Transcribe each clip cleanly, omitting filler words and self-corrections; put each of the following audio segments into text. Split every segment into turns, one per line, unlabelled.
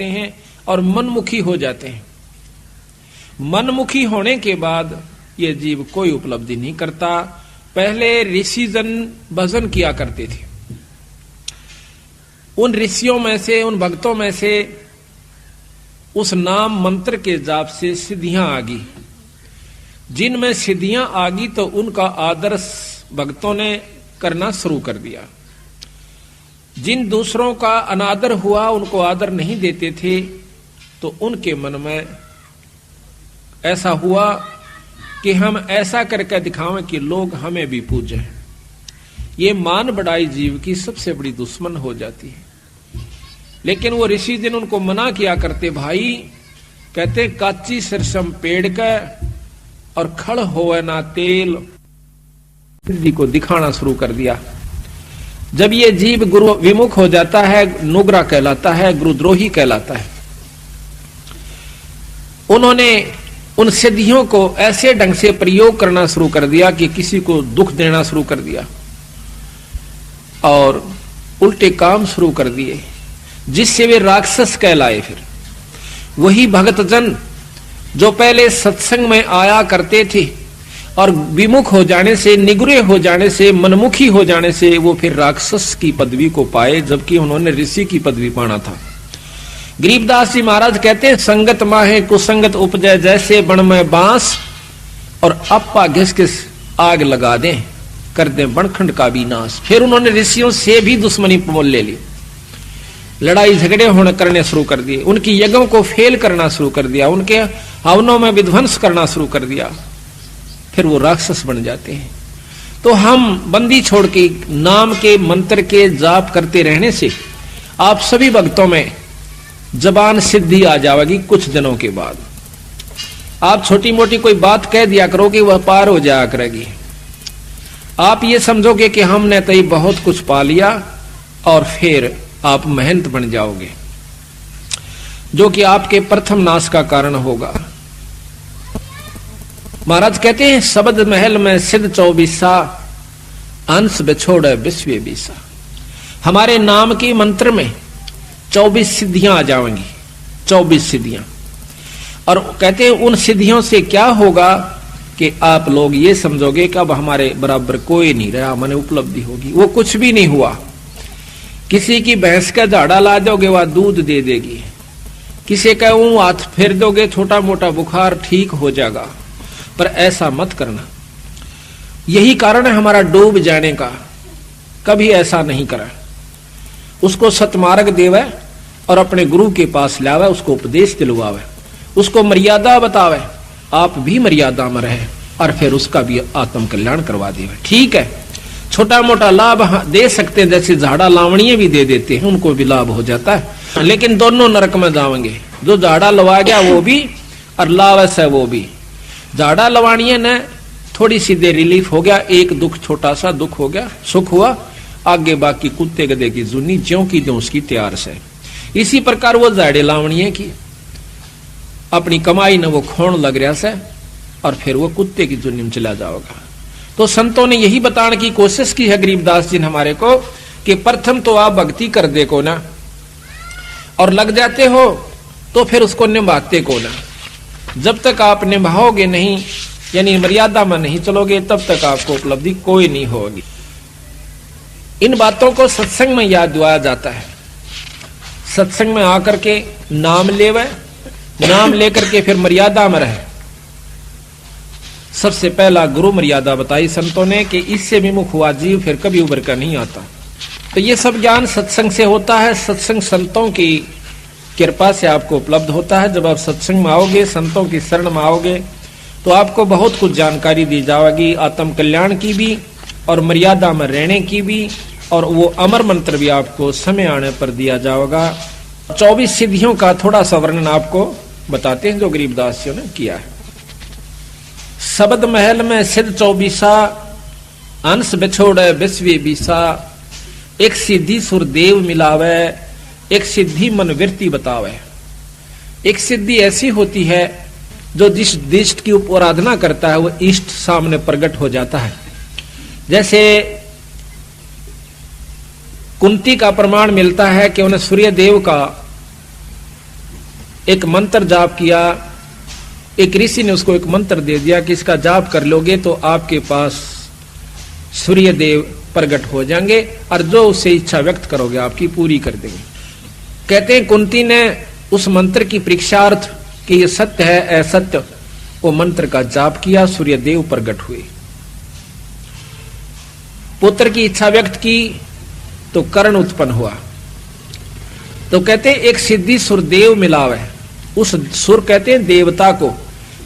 हैं और मनमुखी हो जाते हैं। मनमुखी होने के बाद ये जीव कोई उपलब्धि नहीं करता। पहले ऋषि जन भजन किया करते थे, उन ऋषियों में से, उन भक्तों में से उस नाम मंत्र के जाप से सिद्धियां आ गई। जिनमें सिद्धियां आ गई तो उनका आदर भक्तों ने करना शुरू कर दिया। जिन दूसरों का अनादर हुआ, उनको आदर नहीं देते थे, तो उनके मन में ऐसा हुआ कि हम ऐसा करके दिखावें कि लोग हमें भी पूजें। ये मान बढ़ाई जीव की सबसे बड़ी दुश्मन हो जाती है। लेकिन वो ऋषि जिन उनको मना किया करते, भाई कहते काची सरसम पेड़ का और खड़ होवे ना तेल, जी को दिखाना शुरू कर दिया। जब ये जीव गुरु विमुख हो जाता है, नुगरा कहलाता है, गुरुद्रोही कहलाता है। उन्होंने उन सिद्धियों को ऐसे ढंग से प्रयोग करना शुरू कर दिया कि किसी को दुख देना शुरू कर दिया और उल्टे काम शुरू कर दिए, जिससे वे राक्षस कहलाए। फिर वही भक्तजन जो पहले सत्संग में आया करते थे और विमुख हो जाने से, निगुरे हो जाने से, मनमुखी हो जाने से वो फिर राक्षस की पदवी को पाए, जबकि उन्होंने ऋषि की पदवी पाना था। गरीबदास जी महाराज कहते हैं, संगत माहे कुसंगत उपजय, जैसे बण में बांस और अपा घिस के आग लगा दें, कर दें बनखंड का भी नाश। फिर उन्होंने ऋषियों से भी दुश्मनी मोल ले ली, लड़ाई झगड़े होने करने शुरू कर दिए, उनकी यज्ञों को फेल करना शुरू कर दिया, उनके हवनों में विध्वंस करना शुरू कर दिया। फिर वो राक्षस बन जाते हैं। तो हम बंदी छोड़ के नाम के मंत्र के जाप करते रहने से आप सभी भक्तों में जबान सिद्धि आ जाएगी। कुछ दिनों के बाद आप छोटी मोटी कोई बात कह दिया करोगे, वह पार हो जाया करेगी। आप ये समझोगे कि हमने तो बहुत कुछ पा लिया, और फिर आप महंत बन जाओगे, जो कि आपके प्रथम नाश का कारण होगा। महाराज कहते हैं, शब्द महल में सिद्ध 24 अंश बिछोड़े विश्व बीसा। हमारे नाम के मंत्र में 24 सिद्धियां आ जाएंगी, 24 सिद्धियां। और कहते हैं उन सिद्धियों से क्या होगा कि आप लोग ये समझोगे कि अब हमारे बराबर कोई नहीं रहा, मैंने उपलब्धि होगी। वो कुछ भी नहीं हुआ। किसी की भैंस का झाड़ा ला दोगे, वह दूध दे देगी। किसी का ऊं हाथ फेर दोगे, छोटा मोटा बुखार ठीक हो जाएगा। पर ऐसा मत करना। यही कारण है हमारा डूब जाने का। कभी ऐसा नहीं करा। उसको सतमार्ग देवे और अपने गुरु के पास लावे, उसको उपदेश दिलवावे, उसको मर्यादा बतावे, आप भी मर्यादा में रहे, और फिर उसका भी आत्म कल्याण करवा देवे। ठीक है, छोटा मोटा लाभ दे सकते हैं, जैसे झाड़ा लावणीय भी दे देते हैं, उनको भी लाभ हो जाता है। लेकिन दोनों नरक में जाएंगे, जो झाड़ा लवा गया वो भी और लावस है वो भी। झाड़ा लवाणीय ने थोड़ी सी देर रिलीफ हो गया, एक दुख, छोटा सा दुख हो गया, सुख हुआ, आगे बाकी कुत्ते गधे की जुनी ज्यों की त्यों उसकी तैयार से। इसी प्रकार वो झाड़े लावणीय की अपनी कमाई ने वो खोण लग रहा से, और फिर वो कुत्ते की जुनी में चला जाओगा। तो संतों ने यही बताने की कोशिश की है गरीबदास जी ने हमारे को, कि प्रथम तो आप भक्ति कर दे को ना, और लग जाते हो तो फिर उसको निभाते को ना। जब तक आप निभाओगे नहीं, यानी मर्यादा में नहीं चलोगे, तब तक आपको उपलब्धि कोई नहीं होगी। इन बातों को सत्संग में याद दिलाया जाता है। सत्संग में आकर के नाम लेवे, नाम लेकर के फिर मर्यादा में रहे। सबसे पहला गुरु मर्यादा बताई संतों ने कि इससे विमुख हुआ जीव फिर कभी उभर कर नहीं आता। तो ये सब ज्ञान सत्संग से होता है, सत्संग संतों की कृपा से आपको उपलब्ध होता है। जब आप सत्संग में आओगे, संतों की शरण में आओगे, तो आपको बहुत कुछ जानकारी दी जाएगी, आत्म कल्याण की भी और मर्यादा में रहने की भी, और वो अमर मंत्र भी आपको समय आने पर दिया जाएगा। 24 सिद्धियों का थोड़ा सा वर्णन आपको बताते हैं जो गरीबदास जी ने किया है। शब्द महल में सिद्ध 24 अंश बिछोड़े विश्व बीसा, एक सिद्धि सुरदेव मिलावे, एक सिद्धि मन वृत्ति बतावे। एक सिद्धि ऐसी होती है जो जिस इष्ट की आराधना करता है वो इष्ट सामने प्रकट हो जाता है। जैसे कुंती का प्रमाण मिलता है कि उन्हें सूर्य देव का एक मंत्र जाप किया, एक ऋषि ने उसको एक मंत्र दे दिया कि इसका जाप कर लोगे तो आपके पास सूर्य देव प्रकट हो जाएंगे और जो उससे इच्छा व्यक्त करोगे आपकी पूरी कर देंगे। कहते हैं कुंती ने उस मंत्र की परीक्षार्थ कि ये सत्य है असत्य, वो मंत्र का जाप किया, सूर्य देव प्रकट हुए। पुत्र की इच्छा व्यक्त की तो कर्ण उत्पन्न हुआ। तो कहते हैं एक सिद्धि सुरदेव मिलावे, उस सुर कहते हैं देवता को,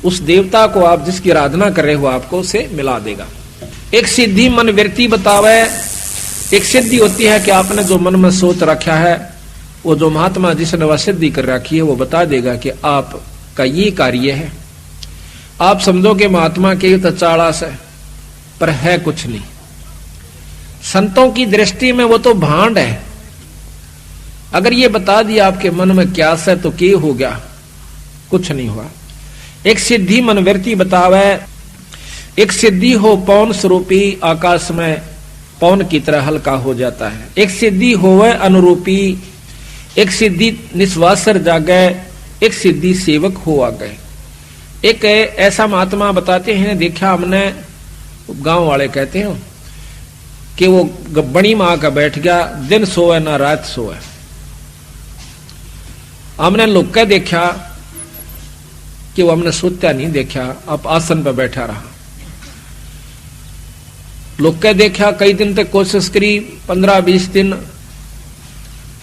उस देवता को आप जिसकी आराधना कर रहे हो आपको उसे मिला देगा। एक सिद्धि मन वृत्ति बतावे, एक सिद्धि होती है कि आपने जो मन में सोच रखा है वो जो महात्मा जिसने वह सिद्धि कर रखी है वो बता देगा कि आपका ये कार्य है। आप समझोगे महात्मा के तो चालास है, पर है कुछ नहीं। संतों की दृष्टि में वो तो भांड है। अगर ये बता दिया आपके मन में क्या है तो क्या हो गया, कुछ नहीं हुआ। एक सिद्धि मनवृत्ति बतावे, एक सिद्धि हो पौन स्वरूपी आकाश में पौन की तरह हल्का हो जाता है। एक सिद्धि होवे अनुरूपी, एक सिद्धि निस्वासर जागे, एक सिद्धि सेवक हो आ गए। एक ऐसा महात्मा बताते हैं, देखा हमने, गांव वाले कहते हैं कि वो बड़ी मां का बैठ गया, दिन सोए ना रात सोए। हमने लोग का देखा कि वो हमने सोता नहीं देखा, अब आसन पर बैठा रहा। लोग का देखा कई दिन तक कोशिश करी, 15-20 दिन,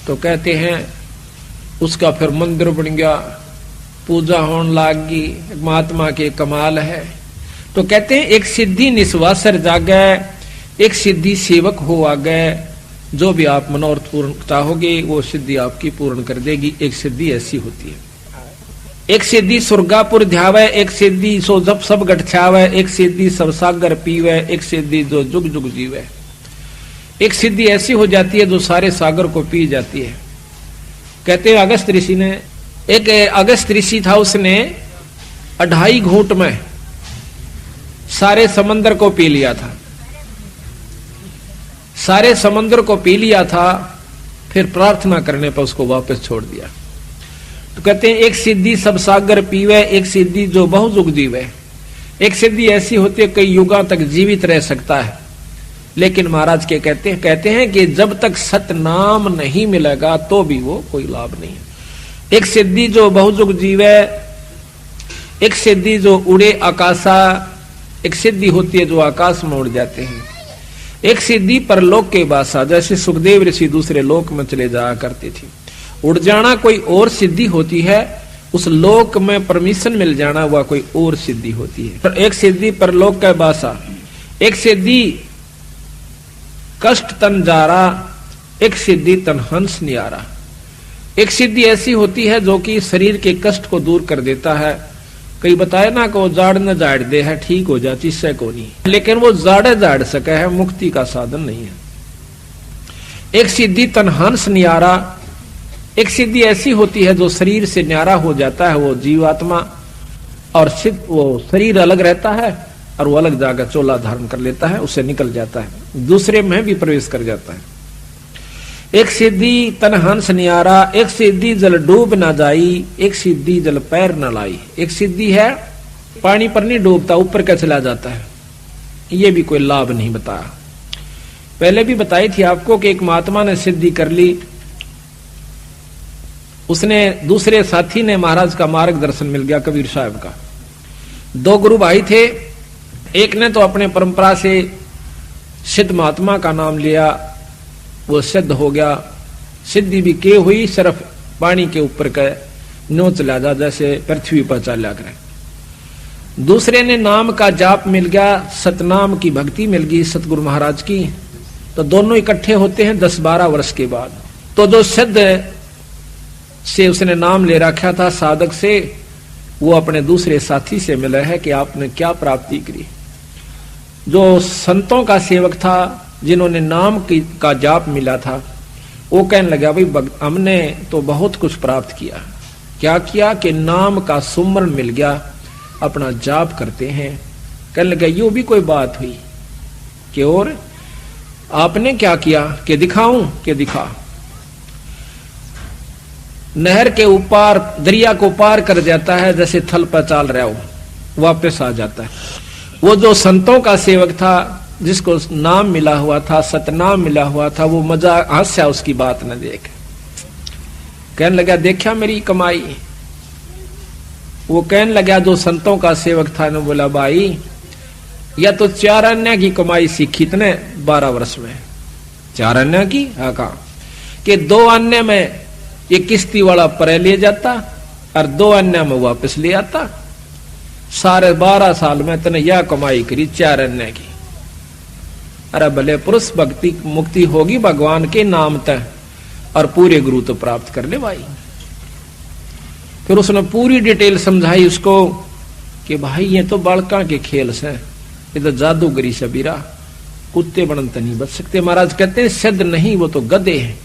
तो कहते हैं उसका फिर मंदिर बन गया, पूजा होने लगी, महात्मा के कमाल है। तो कहते हैं एक सिद्धि निस्वासर जागे, एक सिद्धि सेवक हो आ गए। जो भी आप मनोरथ पूर्ण चाहोगे वो सिद्धि आपकी पूर्ण कर देगी। एक सिद्धि ऐसी होती है। एक सिद्धि सुरगापुर ध्यावे, एक सिद्धि सो जब सब गठछावे, एक सिद्धि सब सागर पीवे, एक सिद्धि जो जुग जुग जीवे। एक सिद्धि ऐसी हो जाती है जो सारे सागर को पी जाती है। कहते हैं अगस्त ऋषि ने, एक अगस्त ऋषि था, उसने 2.5 घूंट में सारे समंदर को पी लिया था। सारे समंदर को पी लिया था, फिर प्रार्थना करने पर उसको वापस छोड़ दिया। तो कहते हैं एक सिद्धि सब सागर पीवे, एक सिद्धि जो बहुजुग जीवे। एक सिद्धि ऐसी होती है कई युगों तक जीवित रह सकता है, लेकिन महाराज के कहते हैं कि जब तक सत नाम नहीं मिलेगा तो भी वो कोई लाभ नहीं है। एक सिद्धि जो बहुजुग जीवे, एक सिद्धि जो उड़े आकाशा, एक सिद्धि होती है जो आकाश में उड़ जाते हैं। एक सिद्धि परलोक के बासा, जैसे सुखदेव ऋषि दूसरे लोक में चले जाया करते थे। उड़ जाना कोई और सिद्धि होती है, उस लोक में परमिशन मिल जाना वह कोई और सिद्धि होती है। एक सिद्धि परलोक का बासा, एक सिद्धि कष्ट तन जारा, एक सिद्धि तन हंस नियारा। एक सिद्धि ऐसी होती है जो कि शरीर के कष्ट को दूर कर देता है। कई बताए ना को जाड़ न जाड़ दे है, ठीक हो जाती इससे को नहीं, लेकिन वो जाड़े जाड़ सके है, मुक्ति का साधन नहीं है। एक सिद्धि तन हंस नियारा, एक सिद्धि ऐसी होती है जो शरीर से न्यारा हो जाता है वो जीवात्मा, और वो शरीर अलग रहता है और वो अलग जाकर चोला धारण कर लेता है, उससे निकल जाता है, दूसरे में भी प्रवेश कर जाता है। एक सिद्धि तन हंस नियारा, एक सिद्धि जल डूब ना जाई, एक सिद्धि जल पैर न लाई। एक सिद्धि है पानी पर नहीं डूबता, ऊपर का चला जाता है, ये भी कोई लाभ नहीं बताया। पहले भी बताई थी आपको कि एक महात्मा ने सिद्धि कर ली, उसने दूसरे साथी ने महाराज का मार्गदर्शन मिल गया, कबीर साहब का। 2 गुरु भाई थे, एक ने तो अपने परंपरा से सिद्ध महात्मा का नाम लिया, वो सिद्ध हो गया, सिद्धि भी के हुई, सिर्फ पानी के ऊपर का नो चला जा, जैसे पृथ्वी पर चला करे। दूसरे ने नाम का जाप मिल गया, सतनाम की भक्ति मिल गई सतगुरु महाराज की। तो दोनों इकट्ठे होते हैं 10-12 वर्ष के बाद। तो जो सिद्ध से उसने नाम ले रखा था साधक से, वो अपने दूसरे साथी से मिला है कि आपने क्या प्राप्ति करी। जो संतों का सेवक था, जिन्होंने नाम का जाप मिला था, वो कहने लगा भाई हमने तो बहुत कुछ प्राप्त किया। क्या किया कि नाम का सुमरण मिल गया, अपना जाप करते हैं। कहने लगा यो भी कोई बात हुई कि और आपने क्या किया कि दिखाऊं कि दिखा। नहर के ऊपर दरिया को पार कर जाता है, जैसे थल पर चाल रहा हो, वापस आ जाता है। वो जो संतों का सेवक था, जिसको नाम मिला हुआ था, सतनाम मिला हुआ था, वो मजा हास्या उसकी बात न देख, कहने लगा देखा मेरी कमाई। वो कहने लगा जो संतों का सेवक था, ने बोला भाई या तो 4 अन्य की कमाई सीखी तने 12 वर्ष में। 4 अन्य की? हाँ, कहा कि 2 अन्य में ये किश्ती वाला परे ले जाता और 2 अन्य में वापस ले आता। सारे 12 साल में तने यह कमाई करी 4 अन्य की। अरे भले पुरुष भक्ति मुक्ति होगी भगवान के नाम तय और पूरे गुरु तो प्राप्त कर ले भाई। फिर उसने पूरी डिटेल समझाई उसको कि भाई ये तो बालका के खेल से, ये तो जादूगरी सबीरा, कुत्ते बनन तो नहीं बच सकते। महाराज कहते हैं सिद्ध नहीं, वो तो गधे हैं।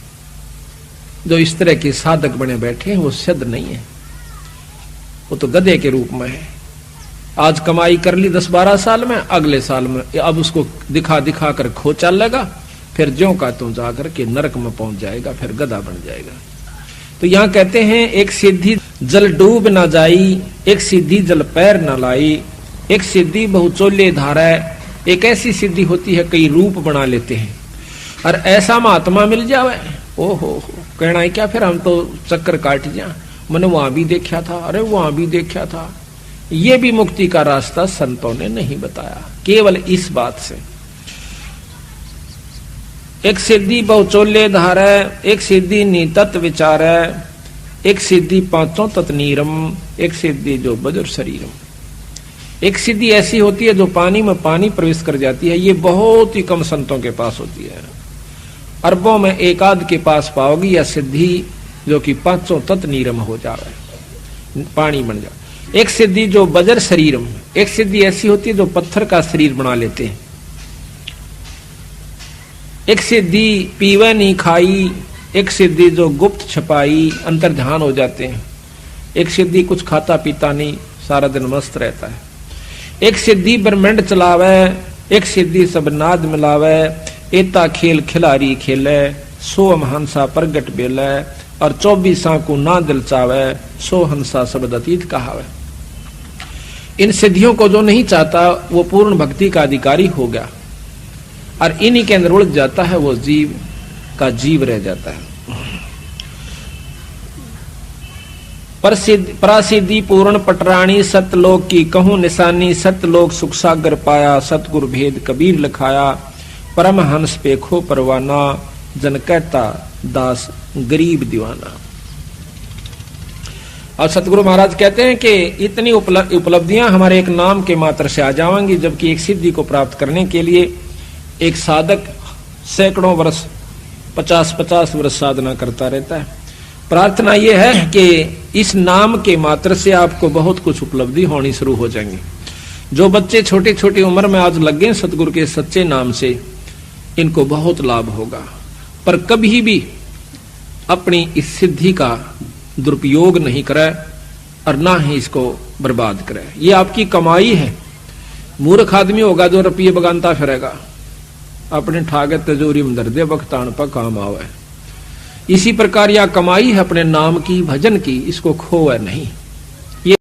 जो इस तरह के साधक बने बैठे हैं वो सिद्ध नहीं है, वो तो गधे के रूप में है। आज कमाई कर ली 10-12 साल में, अगले साल में अब उसको दिखा दिखा कर खो चल लेगा, फिर ज्यों का त्यों जाकर के नरक में पहुंच जाएगा, फिर गधा बन जाएगा। तो यहां कहते हैं एक सिद्धि जल डूब ना जाई, एक सिद्धि जल पैर न लाई, एक सिद्धि बहुचोले धारा। एक ऐसी सिद्धि होती है कई रूप बना लेते हैं, और ऐसा महात्मा मिल जावे, ओहो कहना है क्या, फिर हम तो चक्कर काट जा, मैंने वहां भी देखा था, अरे वहां भी देखा था। ये भी मुक्ति का रास्ता संतों ने नहीं बताया, केवल इस बात से। एक सिद्धि बहुचोले धारा, एक सिद्धि नितत विचार, एक सिद्धि 5 तत् नीरम, एक सिद्धि जो बजर शरीरम। एक सिद्धि ऐसी होती है जो पानी में पानी प्रवेश कर जाती है, ये बहुत ही कम संतों के पास होती है। अरबों में एक आध के पास पाओगी यह सिद्धि जो कि 5 तत् नीरम हो जाए, पानी बन जाए। एक सिद्धि जो बजर शरीरम, एक सिद्धि ऐसी होती है जो पत्थर का शरीर बना लेते हैं। एक सिद्धि पीवे नहीं खाई, एक सिद्धि जो गुप्त छपाई, अंतर ध्यान हो जाते हैं। एक सिद्धि कुछ खाता पीता नहीं, सारा दिन मस्त रहता है। एक सिद्धि ब्रह्मांड चलावे, एक सिद्धि सब नाद मिलावे, एता खेल खिलारी खेले, 100 हंसा प्रगट बेले, और 24 को ना दिल चावे, 100 हंसा शब्द अतीत कहावे। इन सिद्धियों को जो नहीं चाहता वो पूर्ण भक्ति का अधिकारी हो गया, और इन्हीं के अंदर उलझ जाता है, वो जीव का जीव रह जाता है। प्रसिद्धि पूर्ण पटरानी, सतलोक की कहूं निशानी, सतलोक सुख सागर पाया, सतगुरु भेद कबीर लिखाया, परमहंस पेखो परवाना, जन कहता दास गरीब दीवाना। और सतगुरु महाराज कहते हैं कि इतनी उपलब्धियां हमारे एक नाम के मात्र से आ जाएंगी, जबकि एक सिद्धि को प्राप्त करने के लिए एक साधक सैकड़ों वर्ष 50-50 वर्ष साधना करता रहता है। प्रार्थना यह है कि इस नाम के मात्र से आपको बहुत कुछ उपलब्धि होनी शुरू हो जाएंगी। जो बच्चे छोटी छोटी उम्र में आज लग गए सतगुरु के सच्चे नाम से, इनको बहुत लाभ होगा। पर कभी भी अपनी इस सिद्धि का दुरुपयोग नहीं करे और ना ही इसको बर्बाद करे। ये आपकी कमाई है। मूर्ख आदमी होगा जो रुपये बगानता फिरेगा, अपने ठागे तिजोरी में धर दे, वक्तान पर काम आवे। इसी प्रकार यह कमाई है अपने नाम की, भजन की, इसको खोए नहीं।